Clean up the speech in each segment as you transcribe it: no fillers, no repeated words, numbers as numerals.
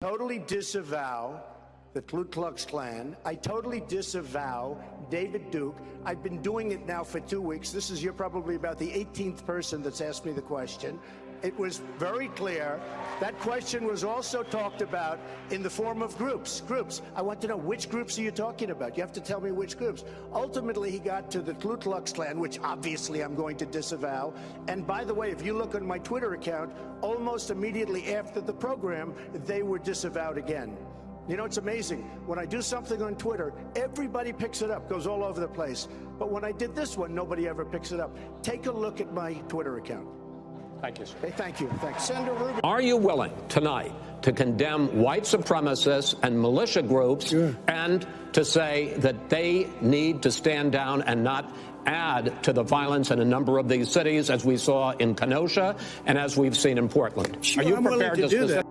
Totally disavow the Ku Klux Klan. I totally disavow David Duke. I've been doing it now for 2 weeks. You're probably about the 18th person that's asked me the question. It was very clear. That question was also talked about in the form of groups. I want to know, which groups are you talking about? You have to tell me which groups. Ultimately, he got to the Ku Klux Klan, which obviously I'm going to disavow. And by the way, if you look on my Twitter account, almost immediately after the program, they were disavowed again. You know, it's amazing. When I do something on Twitter, everybody picks it up, goes all over the place. But when I did this one, nobody ever picks it up. Take a look at my Twitter account. Thank you, sir. Okay, thank you. Thanks. Senator Rubin. Are you willing tonight to condemn white supremacists and militia groups and to say that they need to stand down and not add to the violence in a number of these cities, as we saw in Kenosha and as we've seen in Portland? Sure, Are you I'm prepared willing to do that?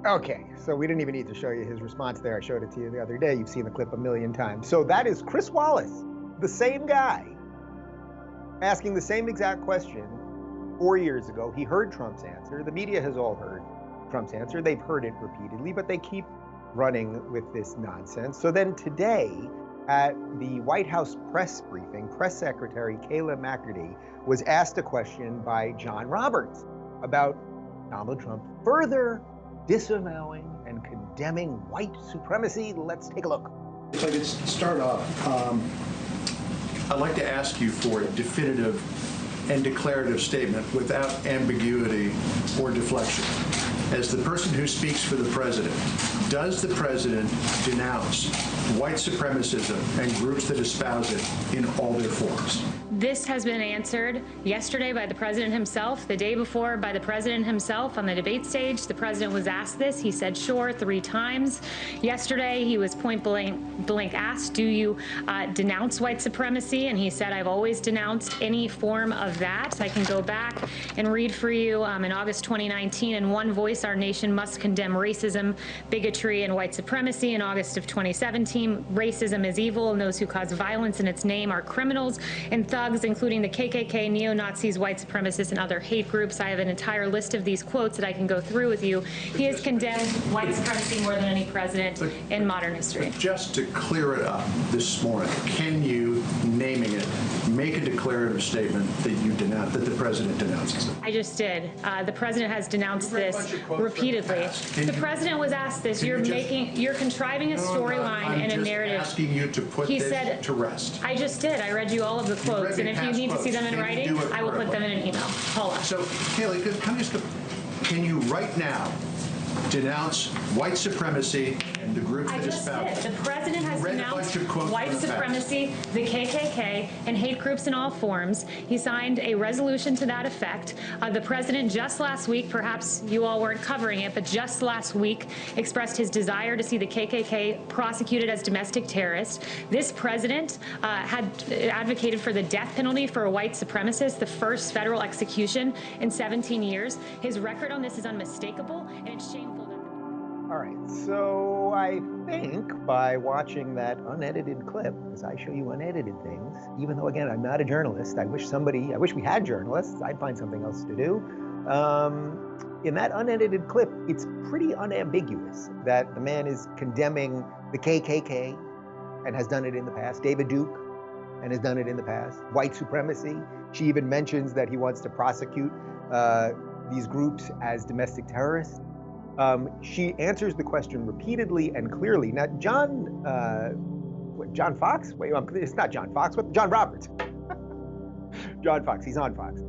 Okay, so we didn't even need to show you his response there. I showed it to you the other day. You've seen the clip a million times. So that is Chris Wallace, the same guy, asking the same exact question 4 years ago. He heard Trump's answer. The media has all heard Trump's answer. They've heard it repeatedly, but they keep running with this nonsense. So then today, at the White House press briefing, Press Secretary Kayleigh McEnany was asked a question by John Roberts about Donald Trump further disavowing and condemning white supremacy. Let's take a look. If I could start off, I'd like to ask you for a definitive and declarative statement without ambiguity or deflection. As the person who speaks for the president, does the president denounce white supremacism and groups that espouse it in all their forms? This has been answered yesterday by the president himself, the day before by the president himself on the debate stage. The president was asked this. He said, sure, 3 times. Yesterday, he was point blank asked, do you denounce white supremacy? And he said, I've always denounced any form of that. I can go back and read for you in August 2019, in one voice, our nation must condemn racism, bigotry, and white supremacy. In August of 2017, racism is evil, and those who cause violence in its name are criminals and thugs, including the KKK, neo-Nazis, white supremacists, and other hate groups. I have an entire list of these quotes that I can go through with you. He has condemned white supremacy more than any president in modern history. Just to clear it up this morning, can you, naming it, make a declarative statement that you denounce, that the president denounces it? I just did. The president has denounced this repeatedly. The president was asked this. You're contriving a storyline and a narrative. I'm just asking you to put this to rest. I just did. I read you all of the quotes, and if you need to see them in writing, I will put them in an email. Hold on. So, Kayleigh, can you right now denounce white supremacy and the groups that espouse it? The president has denounced white supremacy, the KKK, and hate groups in all forms. He signed a resolution to that effect. The president just last week, perhaps you all weren't covering it, but just last week expressed his desire to see the KKK prosecuted as domestic terrorists. This president had advocated for the death penalty for a white supremacist, the first federal execution in 17 years. His record on this is unmistakable, and it's shameful. All right, so I think by watching that unedited clip, because I show you unedited things, even though, again, I'm not a journalist, I wish we had journalists, I'd find something else to do. In that unedited clip, it's pretty unambiguous that the man is condemning the KKK and has done it in the past, David Duke, and has done it in the past, white supremacy. She even mentions that he wants to prosecute these groups as domestic terrorists. She answers the question repeatedly and clearly. Now, John Fox? Wait, it's not John Fox. John Roberts. John Fox. He's on Fox.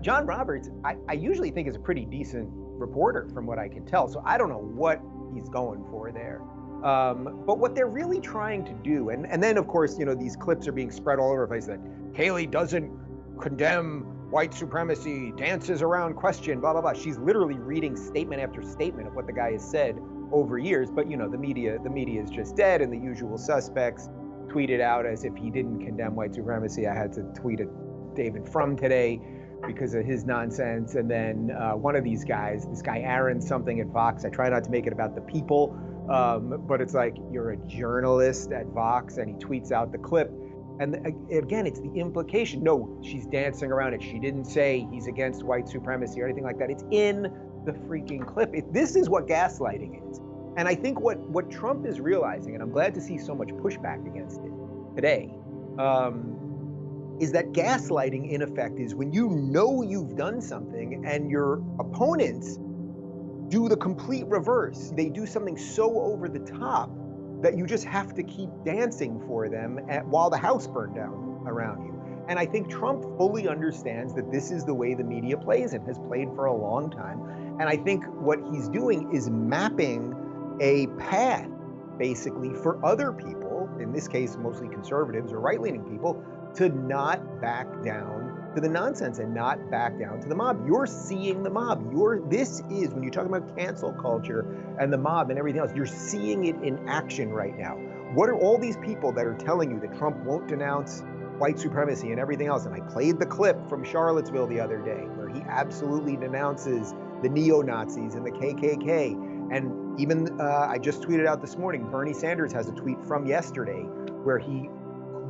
John Roberts, I usually think is a pretty decent reporter from what I can tell. So I don't know what he's going for there. But what they're really trying to do, and then of course, you know, these clips are being spread all over the place that Kayleigh doesn't condemn white supremacy, dances around question, blah, blah, blah. She's literally reading statement after statement of what the guy has said over years. But, you know, the media is just dead, and the usual suspects tweeted out as if he didn't condemn white supremacy. I had to tweet at David Frum today because of his nonsense. And then one of these guys, this guy Aaron something at Vox, I try not to make it about the people, but it's like, you're a journalist at Vox, and he tweets out the clip. And again, it's the implication. No, she's dancing around it. She didn't say he's against white supremacy or anything like that. It's in the freaking clip. This is what gaslighting is. And I think what Trump is realizing, and I'm glad to see so much pushback against it today, is that gaslighting, in effect, is when you know you've done something and your opponents do the complete reverse. They do something so over the top that you just have to keep dancing for them while the house burned down around you. And I think Trump fully understands that this is the way the media plays and has played for a long time. And I think what he's doing is mapping a path, basically, for other people, in this case, mostly conservatives or right-leaning people, to not back down to the nonsense and not back down to the mob. You're seeing the mob. This is, when you're talking about cancel culture and the mob and everything else, you're seeing it in action right now. What are all these people that are telling you that Trump won't denounce white supremacy and everything else? And I played the clip from Charlottesville the other day where he absolutely denounces the neo-Nazis and the KKK. And even, I just tweeted out this morning, Bernie Sanders has a tweet from yesterday where he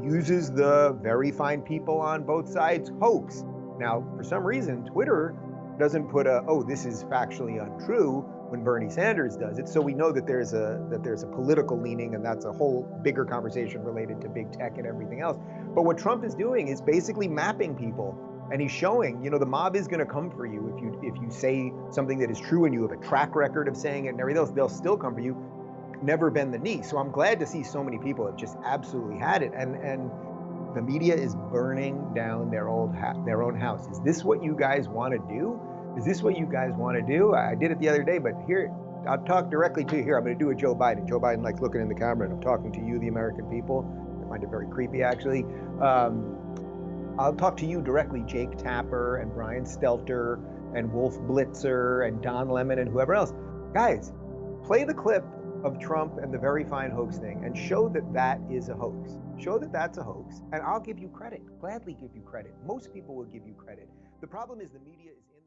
uses the very fine people on both sides hoax. Now, for some reason, Twitter doesn't put this is factually untrue when Bernie Sanders does it. So we know that there's a political leaning, and that's a whole bigger conversation related to big tech and everything else. But what Trump is doing is basically mapping people, and he's showing, the mob is going to come for you if you say something that is true and you have a track record of saying it and everything else. They'll still come for you. Never bend the knee. So I'm glad to see so many people have just absolutely had it, and the media is burning down their own house. Is this what you guys want to do? Is this what you guys want to do? I did it the other day, but here, I'll talk directly to you here. I'm going to do a Joe Biden. Joe Biden likes looking in the camera, and I'm talking to you, the American people. I find it very creepy, actually. I'll talk to you directly, Jake Tapper and Brian Stelter and Wolf Blitzer and Don Lemon and whoever else. Guys, play the clip of Trump and the very fine hoax thing and show that that is a hoax. Show that that's a hoax, and I'll give you credit, gladly give you credit. Most people will give you credit. The problem is the media is in